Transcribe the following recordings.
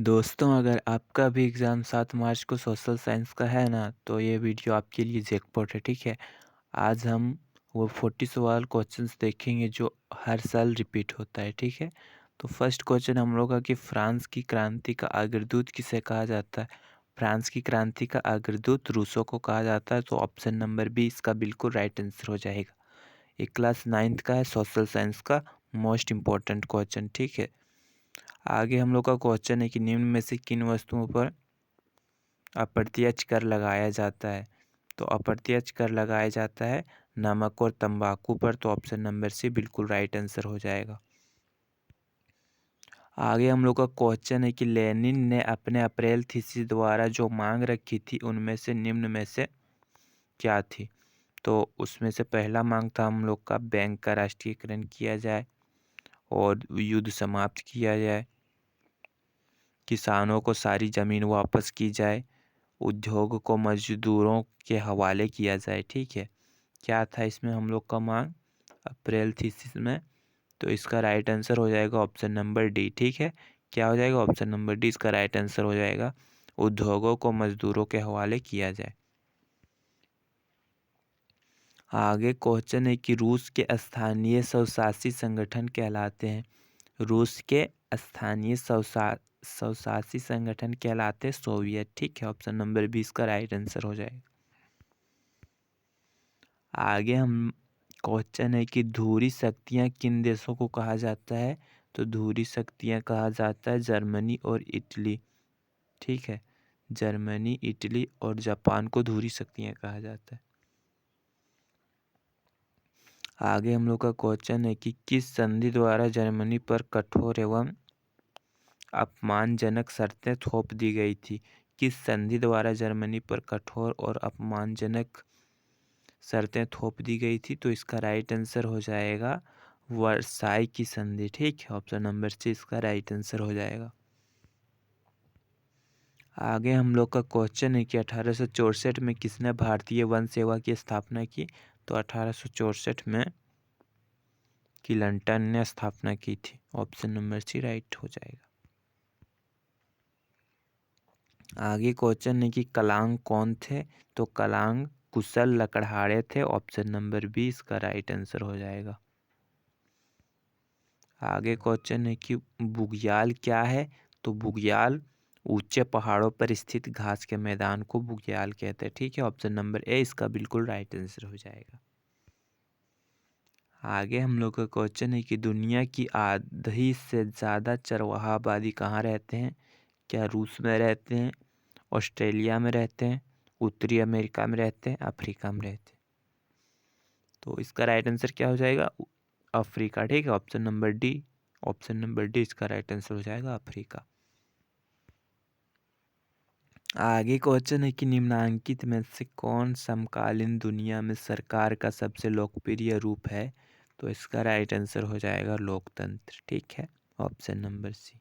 दोस्तों, अगर आपका भी एग्ज़ाम 7 मार्च को सोशल साइंस का है ना, तो ये वीडियो आपके लिए जैकपॉट है, ठीक है? आज हम वो 40 सवाल क्वेश्चंस देखेंगे जो हर साल रिपीट होता है, ठीक है? तो फर्स्ट क्वेश्चन हम लोग का कि फ्रांस की क्रांति का अग्रदूत किसे कहा जाता है? फ्रांस की क्रांति का अग्रदूत रूसो को कहा जाता है, तो ऑप्शन नंबर बी इसका बिल्कुल राइट आंसर हो जाएगा। ये क्लास 9th का है, सोशल साइंस का मोस्ट इम्पोर्टेंट क्वेश्चन, ठीक है? आगे हम लोग का क्वेश्चन है कि निम्न में से किन वस्तुओं पर अप्रत्यक्ष कर लगाया जाता है? तो अप्रत्यक्ष कर लगाया जाता है नमक और तंबाकू पर, तो ऑप्शन नंबर सी बिल्कुल राइट आंसर हो जाएगा। आगे हम लोग का क्वेश्चन है कि लेनिन ने अपने अप्रैल थीसिस द्वारा जो मांग रखी थी उनमें से निम्न में से क्या थी? तो उसमें से पहला मांग था हम लोग का बैंक का राष्ट्रीयकरण किया जाए और युद्ध समाप्त किया जाए, किसानों को सारी ज़मीन वापस की जाए, उद्योग को मजदूरों के हवाले किया जाए, ठीक है? क्या था इसमें हम लोग का मांग अप्रैल थीसिस में? तो इसका राइट आंसर हो जाएगा ऑप्शन नंबर डी, ठीक है? क्या हो जाएगा? ऑप्शन नंबर डी इसका राइट आंसर हो जाएगा। उद्योगों को मजदूरों के हवाले किया जाए। आगे क्वेश्चन है कि रूस के स्थानीय स्वशासी संगठन कहलाते हैं। रूस के स्थानीय स्वशासी संगठन कहलाते हैं सोवियत, ठीक है? ऑप्शन नंबर बी इसका राइट आंसर हो जाएगा। आगे हम क्वेश्चन है कि धुरी शक्तियाँ किन देशों को कहा जाता है? तो धुरी शक्तियाँ कहा जाता है जर्मनी और इटली, ठीक है? जर्मनी, इटली और जापान को धुरी शक्तियाँ कहा जाता है। आगे हम लोग का क्वेश्चन है कि किस संधि द्वारा जर्मनी पर कठोर एवं अपमानजनक शर्तें थोप दी गई थी? किस संधि द्वारा जर्मनी पर कठोर और अपमानजनक शर्तें थोप दी गई थी? तो इसका राइट आंसर हो जाएगा वर्साई की संधि, ठीक है? ऑप्शन नंबर सी इसका राइट आंसर हो जाएगा। आगे हम लोग का क्वेश्चन है कि 1864 में किसने भारतीय वन सेवा की स्थापना की? तो 1864 में क्लिंटन ने स्थापना की थी। ऑप्शन नंबर सी राइट हो जाएगा। आगे क्वेश्चन है कि कलांग कौन थे? तो कलांग कुशल लकड़हारे थे। ऑप्शन नंबर बी इसका राइट आंसर हो जाएगा। आगे क्वेश्चन है कि बुग्याल क्या है? तो बुग्याल ऊंचे पहाड़ों पर स्थित घास के मैदान को बुग्याल कहते हैं, ठीक है? ऑप्शन नंबर ए इसका बिल्कुल राइट आंसर हो जाएगा। आगे हम लोग का क्वेश्चन है कि दुनिया की आधी से ज़्यादा चरवाहा आबादी कहाँ रहते हैं? क्या रूस में रहते हैं, ऑस्ट्रेलिया में रहते हैं, उत्तरी अमेरिका में रहते हैं, अफ्रीका में रहते हैं? तो इसका राइट आंसर क्या हो जाएगा? अफ्रीका, ठीक है? Option number D, option number D इसका राइट आंसर हो जाएगा अफ्रीका। आगे क्वेश्चन है कि निम्नांकित में से कौन समकालीन दुनिया में सरकार का सबसे लोकप्रिय रूप है? तो इसका राइट आंसर हो जाएगा लोकतंत्र, ठीक है? Option number C.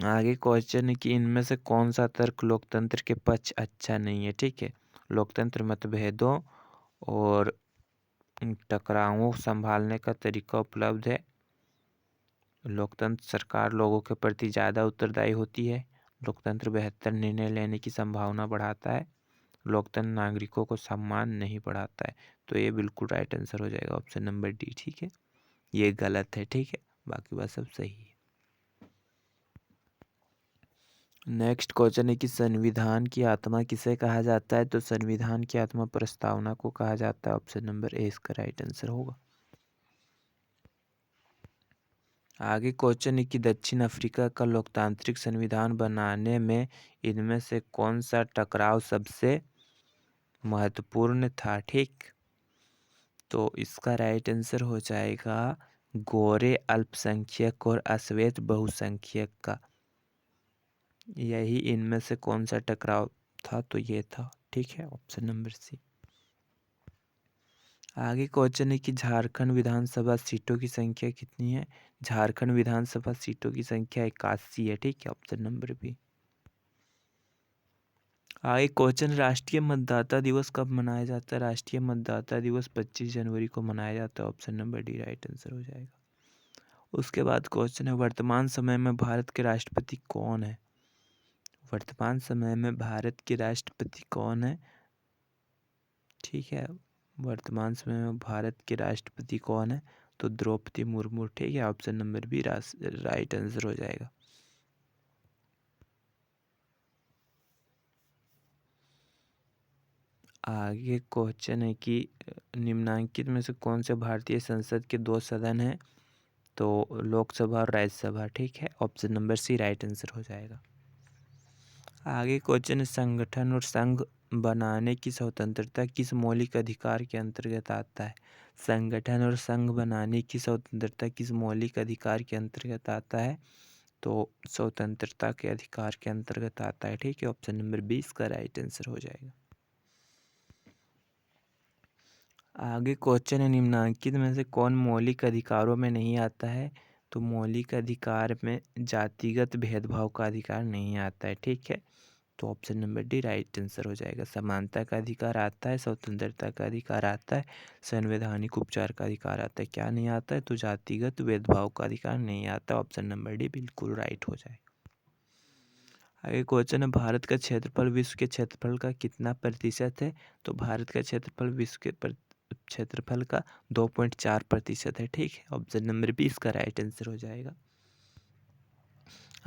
आगे क्वेश्चन है कि इनमें से कौन सा तर्क लोकतंत्र के पक्ष अच्छा नहीं है? ठीक है? लोकतंत्र मतभेदों और टकरावों संभालने का तरीका उपलब्ध है। लोकतंत्र सरकार लोगों के प्रति ज़्यादा उत्तरदायी होती है। लोकतंत्र बेहतर निर्णय लेने की संभावना बढ़ाता है। लोकतंत्र नागरिकों को सम्मान नहीं बढ़ाता है। तो ये बिल्कुल राइट आंसर हो जाएगा ऑप्शन नंबर डी, ठीक है? ये गलत है, ठीक है? बाकी बात सब सही है। नेक्स्ट क्वेश्चन है कि संविधान की आत्मा किसे कहा जाता है? तो संविधान की आत्मा प्रस्तावना को कहा जाता है। ऑप्शन नंबर ए इसका राइट आंसर होगा। आगे क्वेश्चन है कि दक्षिण अफ्रीका का लोकतांत्रिक संविधान बनाने में इनमें से कौन सा टकराव सबसे महत्वपूर्ण था? ठीक, तो इसका राइट आंसर हो जाएगा गोरे अल्पसंख्यक और अश्वेत बहुसंख्यक का। यही इनमें से कौन सा टकराव था? तो ये था, ठीक है? Option number C. आगे क्वेश्चन है कि झारखंड विधानसभा सीटों की संख्या कितनी है? झारखंड विधानसभा सीटों की संख्या 81 है, ठीक है? Option number B. आगे क्वेश्चन, राष्ट्रीय मतदाता दिवस कब मनाया जाता है? राष्ट्रीय मतदाता दिवस 25 जनवरी को मनाया जाता है। Option number D right answer हो जाएगा। उसके बाद क्वेश्चन है वर्तमान समय में भारत के राष्ट्रपति कौन है। वर्तमान समय में भारत के राष्ट्रपति कौन है, ठीक है। वर्तमान समय में भारत के राष्ट्रपति कौन है, तो द्रौपदी मुर्मू, ठीक है। Option number B right answer हो जाएगा। आगे क्वेश्चन है कि निम्नांकित में से कौन से भारतीय संसद के 2 सदन हैं, तो लोकसभा और राज्यसभा, ठीक है। Option number C right answer हो जाएगा। आगे क्वेश्चन है संगठन और संघ बनाने की स्वतंत्रता किस मौलिक अधिकार के अंतर्गत आता है। संगठन और संघ बनाने की स्वतंत्रता किस मौलिक अधिकार के अंतर्गत आता है, तो स्वतंत्रता के अधिकार के अंतर्गत आता है, ठीक है। ऑप्शन नंबर 20 का राइट आंसर हो जाएगा। आगे क्वेश्चन है निम्नांकित में से कौन मौलिक अधिकारों में नहीं आता है, तो मौलिक अधिकार में जातिगत भेदभाव का अधिकार नहीं आता है, ठीक है। तो option number D right answer हो जाएगा। समानता का अधिकार आता है, स्वतंत्रता का अधिकार आता है, संवैधानिक उपचार का अधिकार आता है, क्या नहीं आता है, तो जातिगत भेदभाव का अधिकार नहीं आता। ऑप्शन नंबर डी बिल्कुल राइट हो जाएगा। आगे क्वेश्चन है भारत का क्षेत्रफल विश्व के क्षेत्रफल का कितना प्रतिशत है, तो भारत का क्षेत्रफल विश्व के क्षेत्रफल का 2.4% है, ठीक है। ऑप्शन नंबर 20 का राइट आंसर हो जाएगा।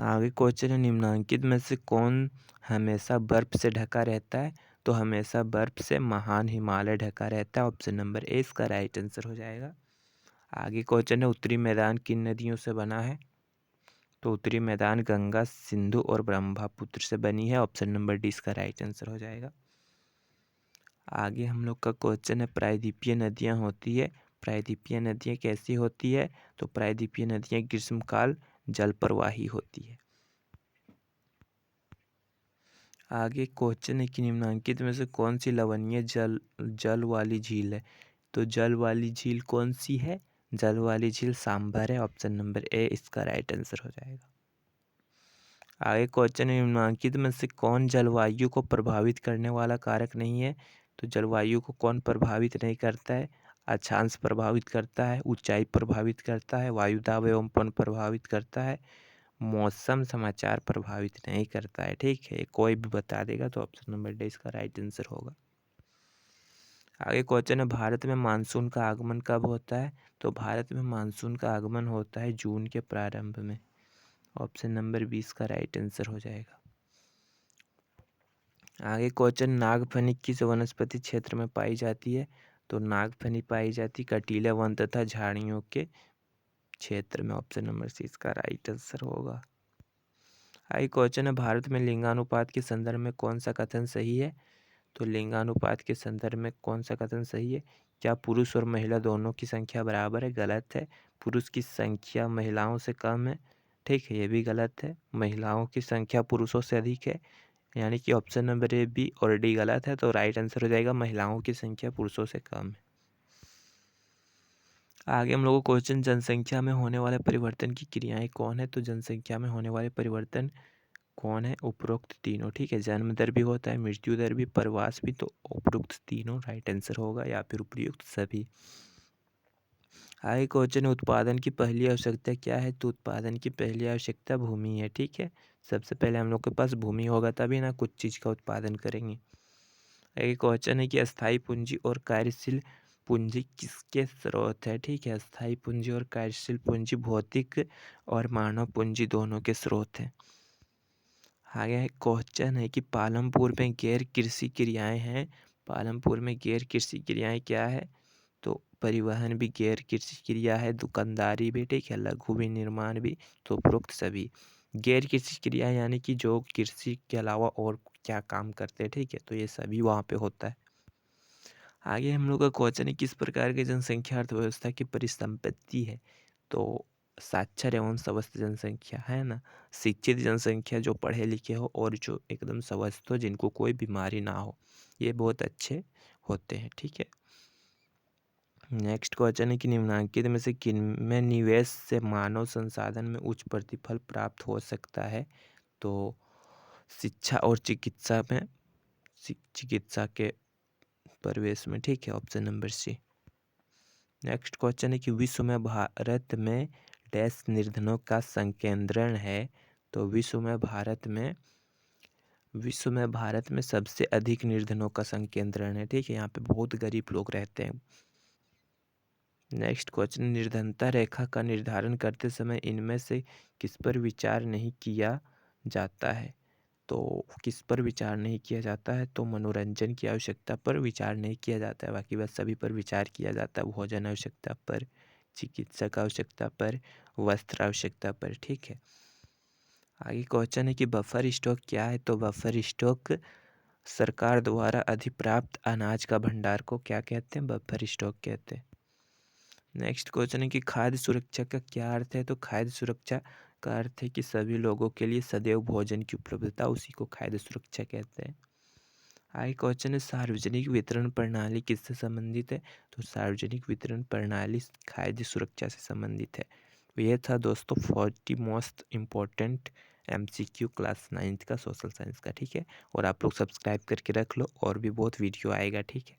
आगे क्वेश्चन है निम्नांकित में से कौन हमेशा बर्फ से ढका रहता है, तो हमेशा बर्फ से महान हिमालय ढका रहता है। ऑप्शन नंबर ए इसका राइट आंसर हो जाएगा। आगे क्वेश्चन है उत्तरी मैदान किन नदियों से बना है, तो उत्तरी मैदान गंगा, सिंधु और ब्रह्मपुत्र से बनी है। ऑप्शन नंबर डी इसका राइट आंसर हो जाएगा। आगे हम लोग का क्वेश्चन है प्रायद्वीपीय नदियाँ होती है, प्रायद्वीपीय नदियाँ कैसी होती है, तो प्रायद्वीपीय नदियाँ ग्रीष्मकाल जल प्रवाही होती है। आगे क्वेश्चन है कि निम्नांकित में से कौन सी लवणीय जल वाली झील है, तो जल वाली झील कौन सी है, जल वाली झील सांभर है। ऑप्शन नंबर ए इसका राइट आंसर हो जाएगा। आगे क्वेश्चन है निम्नांकित में से कौन जलवायु को प्रभावित करने वाला कारक नहीं है, तो जलवायु को कौन प्रभावित नहीं करता है। अक्षांश प्रभावित करता है, ऊंचाई प्रभावित करता है, वायु दाब एवं पवन प्रभावित करता है, मौसम समाचार प्रभावित नहीं करता है, ठीक है। कोई भी बता देगा तो ऑप्शन नंबर डी इसका राइट आंसर होगा। आगे क्वेश्चन है भारत में मानसून का आगमन कब होता है, तो भारत में मानसून का आगमन होता है जून के प्रारंभ में। ऑप्शन नंबर 20 का राइट आंसर हो जाएगा। आगे क्वेश्चन नागफनी किस वनस्पति क्षेत्र में पाई जाती है, तो नागफनी पाई जाती कटीले वन तथा झाड़ियों के क्षेत्र में। ऑप्शन नंबर सी इसका राइट आंसर होगा। आगे क्वेश्चन है भारत में लिंगानुपात के संदर्भ में कौन सा कथन सही है, तो लिंगानुपात के संदर्भ में कौन सा कथन सही है। क्या पुरुष और महिला दोनों की संख्या बराबर है, गलत है। पुरुष की संख्या महिलाओं से कम है, ठीक है, ये भी गलत है। महिलाओं की संख्या पुरुषों से अधिक है, यानी कि ऑप्शन नंबर ए बी और डी गलत है, तो राइट आंसर हो जाएगा महिलाओं की संख्या पुरुषों से कम है। आगे हम लोगों को क्वेश्चन जनसंख्या में होने वाले परिवर्तन की क्रियाएं कौन है, तो जनसंख्या में होने वाले परिवर्तन कौन है, उपरोक्त तीनों, ठीक है। जन्म दर भी होता है, मृत्यु दर भी, प्रवास भी, तो उपरोक्त तीनों राइट आंसर होगा, या फिर उपयुक्त सभी। आगे क्वेश्चन है उत्पादन की पहली आवश्यकता क्या है, तो उत्पादन की पहली आवश्यकता भूमि है, ठीक है। सबसे पहले हम लोग के पास भूमि होगा तभी ना कुछ चीज़ का उत्पादन करेंगे। एक क्वेश्चन है कि अस्थाई पूंजी और कार्यशील पूंजी किसके स्रोत है, ठीक है। अस्थाई पूंजी और कार्यशील पूंजी भौतिक और मानव पूंजी दोनों के स्रोत हैं। आगे क्वेश्चन है कि पालमपुर में गैर कृषि क्रियाएं हैं, पालमपुर में गैर कृषि क्रियाएं क्या है, तो परिवहन भी गैर कृषि क्रिया है, दुकानदारी भी, ठीक है, लघु विनिर्माण भी, तो उपरोक्त सभी। गैर कृषि क्रिया यानी कि जो कृषि के अलावा और क्या काम करते हैं, ठीक है, तो ये सभी वहाँ पे होता है। आगे हम लोग का क्वेश्चन है किस प्रकार की जनसंख्या अर्थव्यवस्था की परिसंपत्ति है, तो साक्षर एवं स्वस्थ जनसंख्या है ना, शिक्षित जनसंख्या जो पढ़े लिखे हो और जो एकदम स्वस्थ हो, जिनको कोई बीमारी ना हो, ये बहुत अच्छे होते हैं, ठीक है। नेक्स्ट क्वेश्चन है कि निम्नांकित में से किनमें निवेश से मानव संसाधन में उच्च प्रतिफल प्राप्त हो सकता है, तो शिक्षा और चिकित्सा में, चिकित्सा के प्रवेश में, ठीक है। Option number C. Next question है कि विश्व में भारत में डैश निर्धनों का संकेंद्रण है, तो विश्व में भारत में सबसे अधिक निर्धनों का संकेंद्रण है। ठीक है, यहाँ पे बहुत गरीब लोग रहते हैं। नेक्स्ट क्वेश्चन, निर्धनता रेखा का निर्धारण करते समय इनमें से किस पर विचार नहीं किया जाता है? तो किस पर विचार नहीं किया जाता है? तो मनोरंजन की आवश्यकता पर विचार नहीं किया जाता है, बाकी बस सभी पर विचार किया जाता है। भोजन आवश्यकता पर, चिकित्सक आवश्यकता पर, वस्त्र आवश्यकता पर। ठीक है, आगे क्वेश्चन है कि बफर स्टॉक क्या है? तो बफर स्टॉक सरकार द्वारा अधिप्राप्त अनाज का भंडार को क्या कहते हैं? बफर स्टॉक कहते हैं। नेक्स्ट क्वेश्चन है कि खाद्य सुरक्षा का क्या अर्थ है? तो खाद्य सुरक्षा का अर्थ है कि सभी लोगों के लिए सदैव भोजन की उपलब्धता, उसी को खाद्य सुरक्षा कहते हैं। आगे क्वेश्चन है, सार्वजनिक वितरण प्रणाली किससे संबंधित है? तो सार्वजनिक वितरण प्रणाली खाद्य सुरक्षा से संबंधित है। तो ये था दोस्तों 40 most important MCQ class 9th का सोशल साइंस का। ठीक है, और आप लोग सब्सक्राइब करके रख लो, और भी बहुत वीडियो आएगा। ठीक है।